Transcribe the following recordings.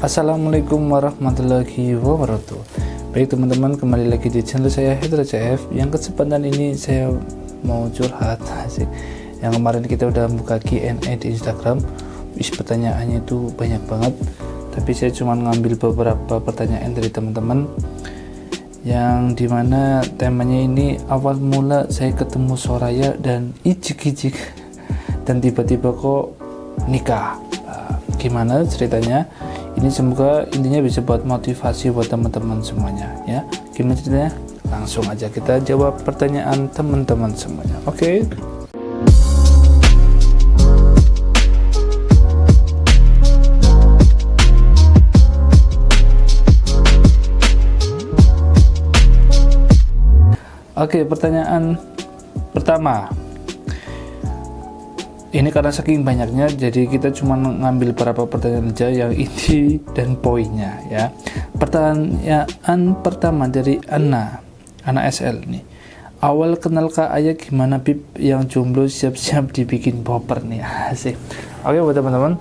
Assalamualaikum warahmatullahi wabarakatuh. Baik teman-teman, kembali lagi di channel saya Hendra CF. Yang kesempatan ini saya mau curhat asik. Yang kemarin kita udah buka Q&A di Instagram. Pertanyaannya itu banyak banget, tapi saya cuma ngambil beberapa pertanyaan dari teman-teman, yang dimana temanya ini awal mula saya ketemu Soraya dan ijik-ijik dan tiba-tiba kok nikah. Gimana ceritanya? Ini semoga intinya bisa buat motivasi buat teman-teman semuanya ya. Gimana ceritanya? Langsung aja kita jawab pertanyaan teman-teman semuanya. Oke. Oke, pertanyaan pertama. Ini karena saking banyaknya, jadi kita cuma ngambil beberapa pertanyaan aja yang inti dan poinnya ya. Pertanyaan pertama dari Ana SL nih. Awal kenal Kak Ayah gimana Bib, yang jomblo siap-siap dibikin baper nih, asik. Oke buat teman-teman.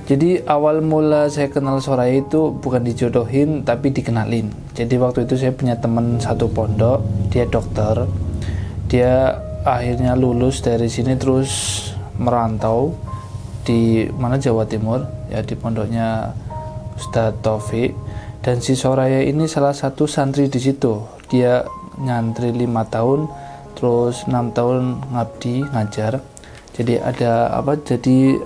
Jadi awal mula saya kenal Soraya itu bukan dijodohin tapi dikenalin. Jadi waktu itu saya punya teman satu pondok, dia dokter. Dia akhirnya lulus dari sini terus merantau di mana Jawa Timur ya, di pondoknya Ustadz Taufik. Dan si Soraya ini salah satu santri di situ. Dia nyantri 5 tahun terus 6 tahun ngabdi ngajar. Jadi ada abdi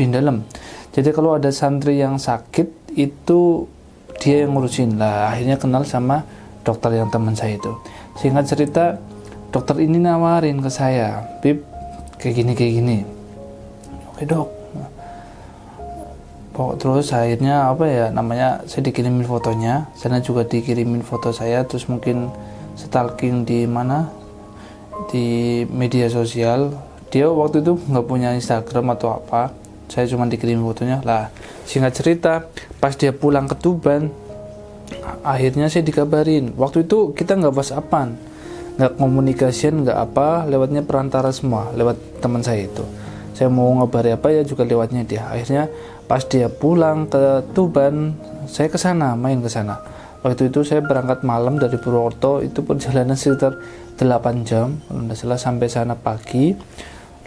dalam. Jadi kalau ada santri yang sakit itu dia yang ngurusin lah. Akhirnya kenal sama dokter yang teman saya itu. Singkat cerita, dokter ini nawarin ke saya, Bib, kayak gini. Oke dok. Terus akhirnya saya dikirimin fotonya, sana juga dikirimin foto saya, terus mungkin stalking di media sosial. Dia waktu itu nggak punya Instagram atau apa, saya cuma dikirim fotonya lah. Singkat cerita, pas dia pulang ke Tuban, akhirnya saya dikabarin. Waktu itu kita nggak WhatsAppan, nggak komunikasian, nggak apa, lewatnya perantara semua, lewat teman saya itu. Saya mau ngabari apa ya juga lewatnya dia. Akhirnya pas dia pulang ke Tuban, saya main ke sana. Waktu itu saya berangkat malam dari Purwokerto, itu perjalanan sekitar 8 jam kalau nggak salah, sampai sana pagi.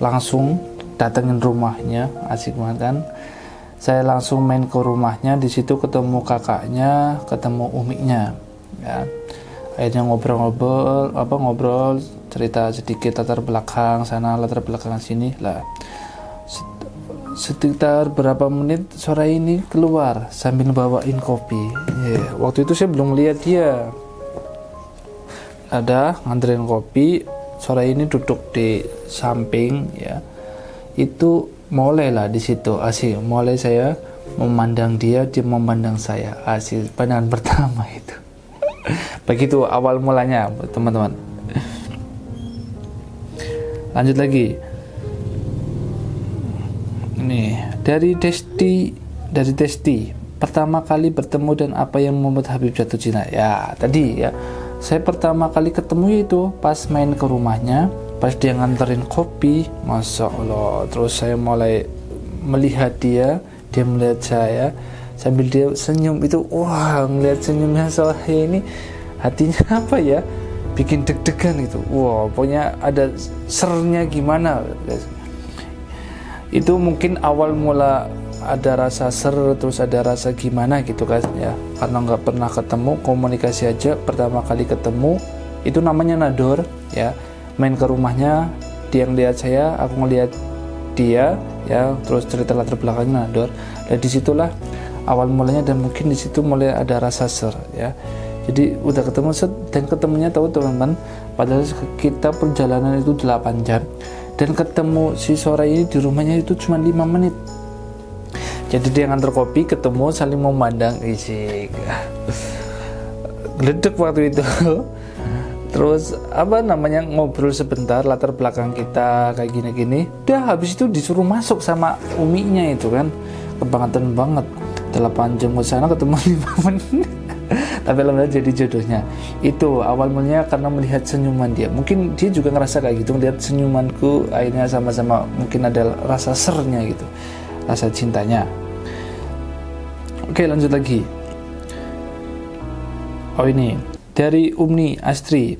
Langsung datengin rumahnya, asik banget kan. Saya langsung main ke rumahnya, di situ ketemu kakaknya, ketemu umiknya ya. Akhirnya ngobrol, cerita sedikit latar belakang sana, latar belakang sini lah. Sekitar berapa menit sore ini keluar sambil bawain kopi. Waktu itu saya belum lihat dia. Ada nganterin kopi, sore ini duduk di samping ya. Itu mulailah di situ asik. Mulai saya memandang dia memandang saya. Asik, pandangan pertama itu. Begitu awal mulanya teman-teman. Lanjut lagi. Nih, dari Desti. Pertama kali bertemu dan apa yang membuat Habib jatuh cinta? Ya, tadi ya. Saya pertama kali ketemu itu pas main ke rumahnya, pas dia nganterin kopi, Masya Allah. Terus saya mulai melihat dia melihat saya, sambil dia senyum itu, wah, ngeliat senyumnya Soraya ini, hatinya apa ya, bikin deg-degan gitu. Wah, pokoknya ada sernya gimana guys. Itu mungkin awal mula ada rasa ser, terus ada rasa gimana gitu guys ya, karena nggak pernah ketemu, komunikasi aja. Pertama kali ketemu itu namanya nador ya, main ke rumahnya, dia ngeliat saya, aku ngeliat dia ya, terus cerita latar belakangnya nador. Dan disitulah awal mulanya, dan mungkin disitu mulai ada rasa ser ya. Jadi udah ketemu dan ketemunya tahu teman-teman, padahal kita perjalanan itu 8 jam, dan ketemu si Soraya ini di rumahnya itu cuma 5 menit. Jadi dia nganter kopi, ketemu, saling memandang, isik, geledek waktu itu. Terus ngobrol sebentar, latar belakang kita kayak gini-gini. Udah habis itu disuruh masuk sama uminya itu kan, kebangetan banget. 8 jam ke sana ketemu 5 menit. Tapi alhamdulillah jadi jodohnya. Itu awal mulanya karena melihat senyuman dia. Mungkin dia juga ngerasa kayak gitu, melihat senyumanku, akhirnya sama-sama mungkin ada rasa sernya gitu, rasa cintanya. Oke, lanjut lagi. Oh, ini dari Umni Astri.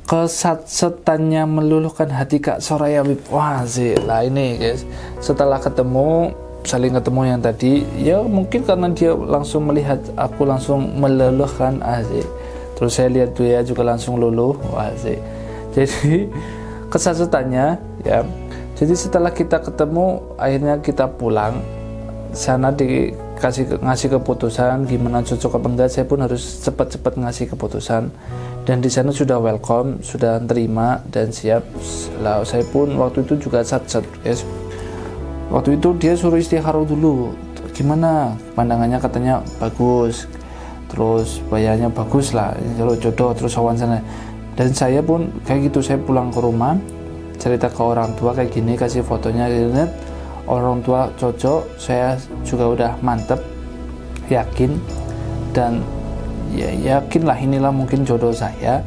Kesatsetannya meluluhkan hati Kak Soraya Bib. Wah sih lah ini guys, setelah saling ketemu yang tadi, ya mungkin karena dia langsung melihat aku langsung meluluhkan, asik. Terus saya lihat dia juga langsung luluh, wah sih. Jadi kesatsetannya ya, jadi setelah kita ketemu akhirnya kita pulang sana, ngasih keputusan gimana cocok apa enggak. Saya pun harus cepat-cepat ngasih keputusan, dan di sana sudah welcome, sudah terima dan siap. Lah saya pun waktu itu juga satset yes. Waktu itu dia suruh istikharah dulu, gimana pandangannya, katanya bagus, terus bayarnya bagus lah, kalau jodoh, terus awan sana. Dan saya pun kayak gitu, saya pulang ke rumah cerita ke orang tua kayak gini, kasih fotonya di internet. Orang tua cocok, saya juga udah mantep, yakin, dan ya yakin lah inilah mungkin jodoh saya.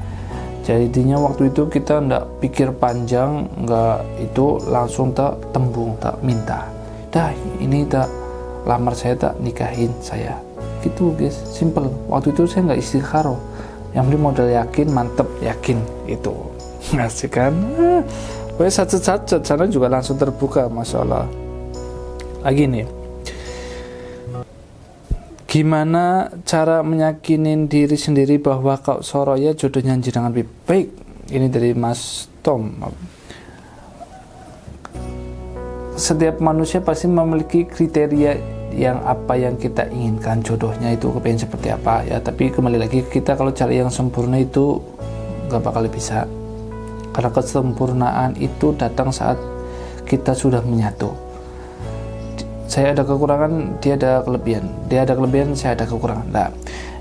Jadinya waktu itu kita ndak pikir panjang, nggak itu langsung tak tembung, tak minta, dah ini tak lamar saya, tak nikahin saya, gitu guys, simple. Waktu itu saya nggak istikharah, yang penting modal yakin, mantep, yakin itu. Ngasih kan, satu sana juga langsung terbuka, masya Allah. Lagi nih, gimana cara menyakinin diri sendiri bahwa Kak Soraya jodohnya jenengan Bib? Baik, ini dari Mas Tom. Setiap manusia pasti memiliki kriteria yang apa yang kita inginkan jodohnya itu kepengen seperti apa ya. Tapi kembali lagi, kita kalau cari yang sempurna itu gak bakal bisa, karena kesempurnaan itu datang saat kita sudah menyatu. Saya ada kekurangan, dia ada kelebihan, saya ada kekurangan. Nah,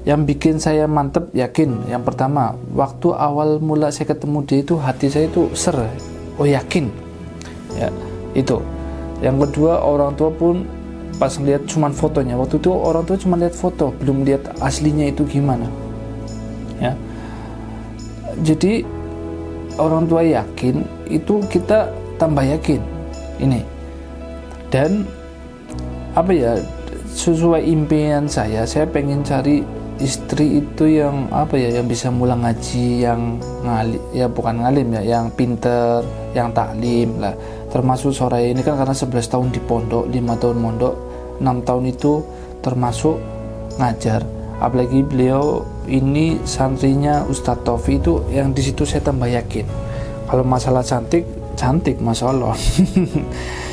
yang bikin saya mantep, yakin, yang pertama, waktu awal mula saya ketemu dia itu hati saya itu yakin ya, itu. Yang kedua, orang tua pun pas lihat cuman fotonya, waktu itu orang tua cuma lihat foto, belum lihat aslinya itu gimana ya. Jadi orang tua yakin, itu kita tambah yakin ini. Dan apa ya, sesuai impian saya pengen cari istri itu yang apa ya, yang bisa mulai ngaji, yang ngalim ya, bukan ngalim ya, yang pinter, yang taklim lah. Termasuk Soraya ini kan karena 11 tahun di pondok, 5 tahun mondok, 6 tahun itu termasuk ngajar. Apalagi beliau ini santrinya Ustadz Tofi, itu yang di situ saya tambah yakin. Kalau masalah cantik masya Allah.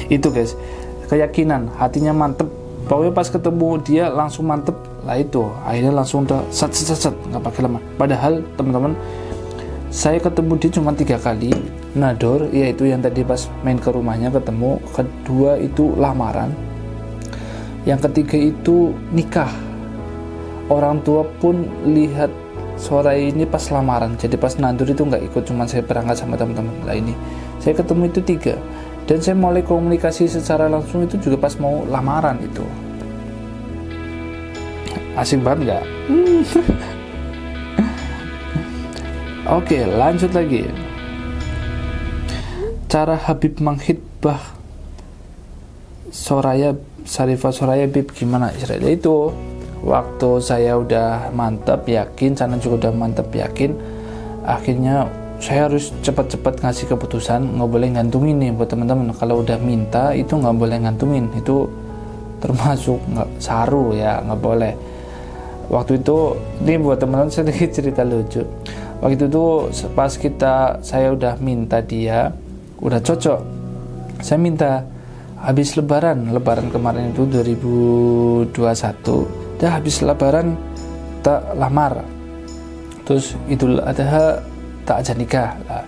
Itu guys, keyakinan, hatinya mantep. Pokoknya pas ketemu dia langsung mantep lah, itu akhirnya langsung udah sat nggak pakai lama. Padahal teman-teman, saya ketemu dia cuma 3 kali nador, yaitu yang tadi pas main ke rumahnya ketemu, kedua itu lamaran, yang ketiga itu nikah. Orang tua pun lihat Soraya ini pas lamaran, jadi pas nador itu nggak ikut, cuma saya berangkat sama teman-teman lah. Ini saya ketemu itu 3, dan saya mulai komunikasi secara langsung itu juga pas mau lamaran itu. Asik banget nggak? Oke, lanjut lagi. Cara Habib menghitbah Syarifah Soraya Bib gimana? Itu waktu saya udah mantap yakin, sana juga udah mantap yakin, akhirnya saya harus cepat-cepat ngasih keputusan, nggak boleh ngantungin nih buat teman-teman. Kalau udah minta itu nggak boleh ngantungin, itu termasuk nggak saru ya, nggak boleh. Waktu itu ini buat teman-teman sedikit cerita lucu. Waktu itu pas saya udah minta dia, udah cocok, saya minta habis lebaran kemarin itu 2021, dah habis lebaran tak lamar, terus Idul Adha tak aja nikah lah.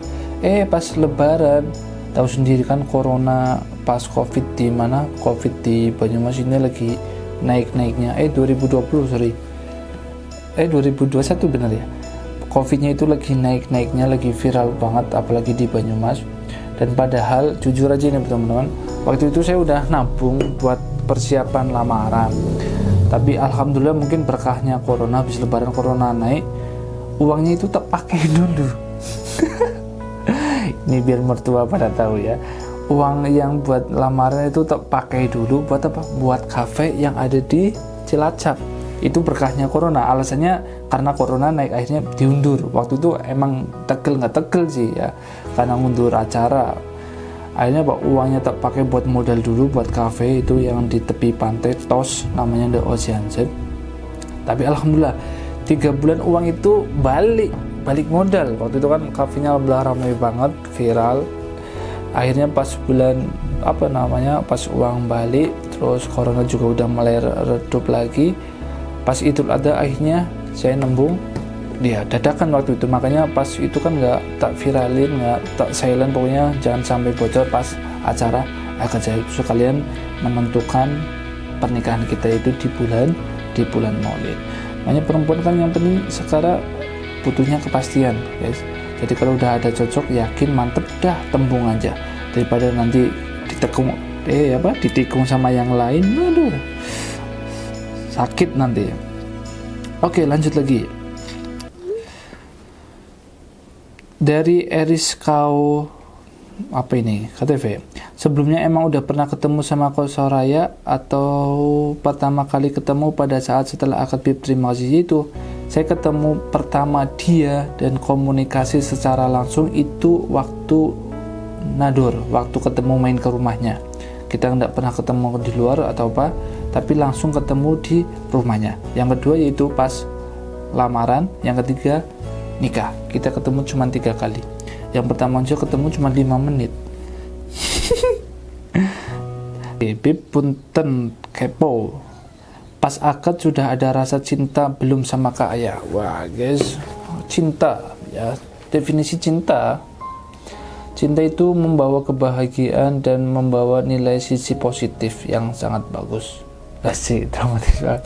Pas lebaran, tahu sendiri kan corona, pas covid di mana, covid di Banyumas ini lagi naik-naiknya. 2021 bener ya, covidnya itu lagi naik-naiknya, lagi viral banget, apalagi di Banyumas. Dan padahal jujur aja nih teman-teman, waktu itu saya udah nabung buat persiapan lamaran, tapi alhamdulillah mungkin berkahnya corona, habis lebaran corona naik, uangnya itu tak pakai dulu. Ini biar mertua pada tahu ya, uang yang buat lamaran itu tak pakai dulu buat apa? Buat kafe yang ada di Cilacap. Itu berkahnya corona. Alasannya karena corona naik, akhirnya diundur. Waktu itu emang nggak tegel sih ya, karena mundur acara. Akhirnya Pak uangnya tak pakai buat modal dulu buat kafe itu yang di tepi pantai TOS, namanya The Ocean Set. Tapi alhamdulillah 3 bulan uang itu balik modal. Waktu itu kan kafenya alhamdulillah ramai banget, viral. Akhirnya pas bulan pas uang balik, terus corona juga udah mulai redup lagi. Pas Idul Adha akhirnya saya nembung dia dadakan waktu itu. Makanya pas itu kan nggak tak viralin, nggak tak silent, pokoknya jangan sampai bocor pas acara akan saya sekalian menentukan pernikahan kita itu di bulan Maulid. Makanya perempuan kan yang penting sekarang butuhnya kepastian, guys. Jadi kalau udah ada cocok, yakin, mantep, dah tembung aja daripada nanti ditikung sama yang lain. Aduh, sakit nanti. Oke, lanjut lagi. Dari Eris Kau KTV. Sebelumnya emang udah pernah ketemu sama Ko Soraya atau pertama kali ketemu pada saat setelah akad bib terima kasih itu? Saya ketemu pertama dia dan komunikasi secara langsung itu waktu Nador, waktu ketemu main ke rumahnya. Kita nggak pernah ketemu di luar atau apa, tapi langsung ketemu di rumahnya. Yang kedua yaitu pas lamaran, yang ketiga nikah. Kita ketemu cuma 3 kali. Yang pertama aja ketemu cuma 5 menit. Bib punten kepo. Pas akad sudah ada rasa cinta belum sama Kak Ayah? Wah guys, cinta ya, definisi cinta. Cinta itu membawa kebahagiaan dan membawa nilai sisi positif yang sangat bagus. Asik, dramatis banget.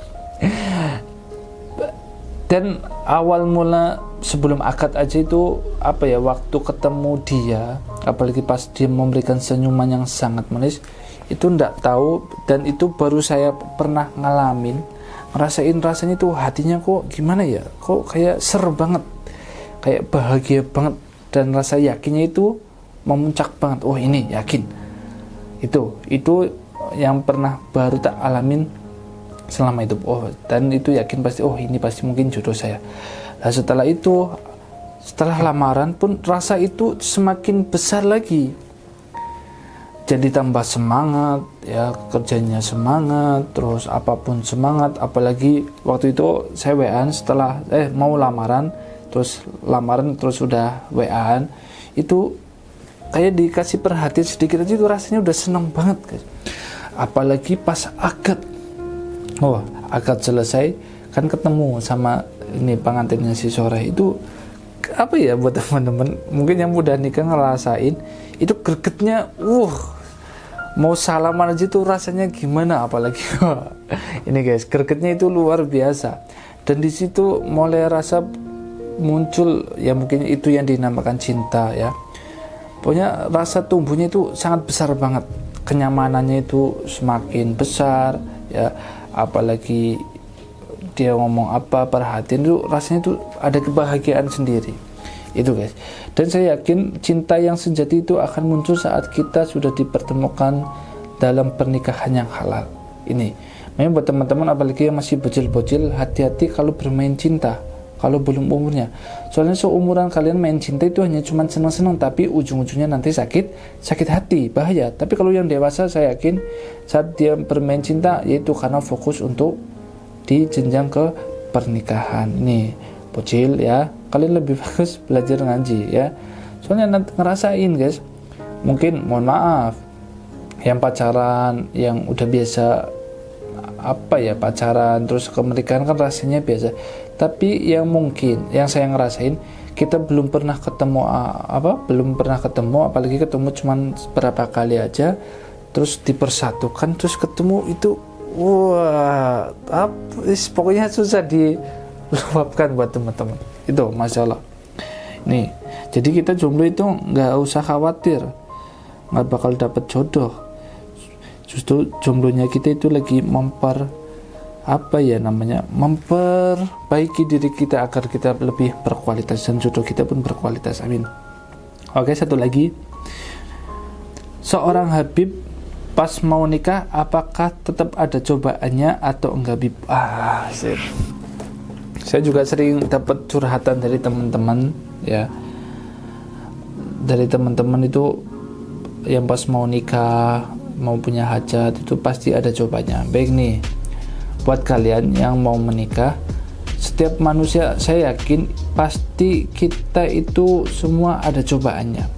Dan awal mula sebelum akad aja itu waktu ketemu dia, apalagi pas dia memberikan senyuman yang sangat manis, itu ndak tahu, dan itu baru saya pernah ngalamin, ngerasain rasanya itu hatinya kok gimana ya, kok kayak ser banget, kayak bahagia banget, dan rasa yakinnya itu memuncak banget. Oh ini yakin, itu yang pernah baru tak alamin selama itu. Oh, dan itu yakin pasti, oh ini pasti mungkin jodoh saya. Nah setelah itu, setelah lamaran pun rasa itu semakin besar lagi, jadi tambah semangat ya, kerjanya semangat, terus apapun semangat. Apalagi waktu itu saya WA-an setelah mau lamaran, terus udah WA-an, itu kayak dikasih perhatian sedikit aja itu rasanya udah seneng banget guys. Apalagi pas akad, akad selesai kan ketemu sama ini pengantinnya si Sore itu, buat teman-teman mungkin yang udah nikah ngerasain itu gregetnya, mau salaman aja tuh rasanya gimana, apalagi ini guys, gregetnya itu luar biasa. Dan di situ mulai rasa muncul ya, mungkin itu yang dinamakan cinta ya. Pokoknya rasa tumbuhnya itu sangat besar banget, kenyamanannya itu semakin besar ya. Apalagi dia ngomong apa, perhatian itu rasanya itu ada kebahagiaan sendiri itu guys. Dan saya yakin cinta yang sejati itu akan muncul saat kita sudah dipertemukan dalam pernikahan yang halal ini. Memang buat teman-teman apalagi yang masih bocil-bocil, hati-hati kalau bermain cinta kalau belum umurnya. Soalnya seumuran kalian main cinta itu hanya cuma senang-senang, tapi ujung-ujungnya nanti sakit hati, bahaya. Tapi kalau yang dewasa, saya yakin saat dia bermain cinta yaitu karena fokus untuk di jenjang ke pernikahan. Nih bocil ya, kalian lebih bagus belajar ngaji ya, soalnya nanti ngerasain guys. Mungkin mohon maaf yang pacaran, yang udah biasa pacaran terus ke pernikahan kan rasanya biasa. Tapi yang saya ngerasain, kita belum pernah ketemu apalagi ketemu cuman berapa kali aja, terus dipersatukan, terus ketemu itu pokoknya susah diluapkan buat teman-teman itu, masya Allah. Nih jadi kita jomblo itu nggak usah khawatir nggak bakal dapet jodoh. Justru jomblonya kita itu lagi memperbaiki diri kita agar kita lebih berkualitas dan jodoh kita pun berkualitas. Amin. Oke, satu lagi, seorang Habib pas mau nikah apakah tetap ada cobaannya atau enggak, Bib? Saya juga sering dapat curhatan dari teman-teman ya, dari teman-teman itu yang pas mau nikah, mau punya hajat itu pasti ada cobanya. Baik nih, buat kalian yang mau menikah, setiap manusia saya yakin pasti kita itu semua ada cobaannya.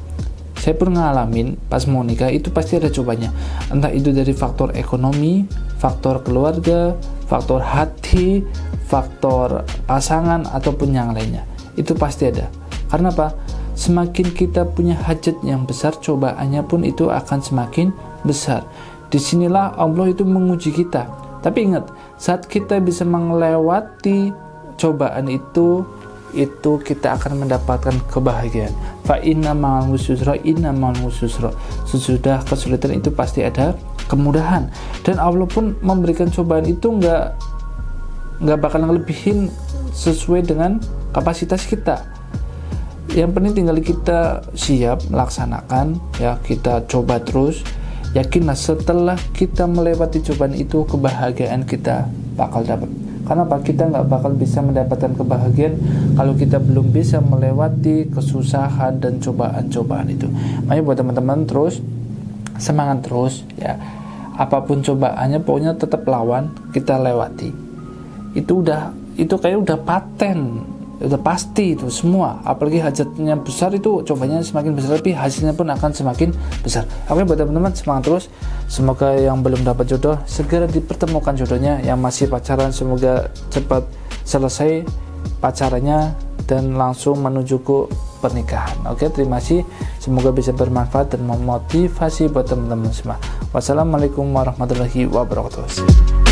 Saya pun ngalamin pas mau nikah itu pasti ada cobanya, entah itu dari faktor ekonomi, faktor keluarga, faktor hati, faktor pasangan, ataupun yang lainnya. Itu pasti ada. Karena apa? Semakin kita punya hajat yang besar, cobaannya pun itu akan semakin besar. Disinilah Allah itu menguji kita. Tapi ingat, saat kita bisa melewati cobaan itu kita akan mendapatkan kebahagiaan. Fa inna ma'al usri yusra. Sesudah kesulitan itu pasti ada kemudahan. Dan Allah pun memberikan cobaan itu nggak bakal ngelebihin sesuai dengan kapasitas kita. Yang penting tinggal kita siap melaksanakan ya, kita coba terus. Yakinlah setelah kita melewati cobaan itu, kebahagiaan kita bakal dapat. Karena apa? Kita nggak bakal bisa mendapatkan kebahagiaan kalau kita belum bisa melewati kesusahan dan cobaan-cobaan itu. Makanya buat teman-teman terus semangat terus ya. Apapun cobaannya pokoknya tetap lawan, kita lewati. Itu kayak udah paten, udah pasti itu semua. Apalagi hajatnya besar itu cobanya semakin besar, tapi hasilnya pun akan semakin besar. Oke, buat teman-teman semangat terus. Semoga yang belum dapat jodoh segera dipertemukan jodohnya. Yang masih pacaran semoga cepat selesai pacarannya dan langsung menuju ke pernikahan. Oke, terima kasih. Semoga bisa bermanfaat dan memotivasi buat teman-teman semua. Wassalamualaikum warahmatullahi wabarakatuh.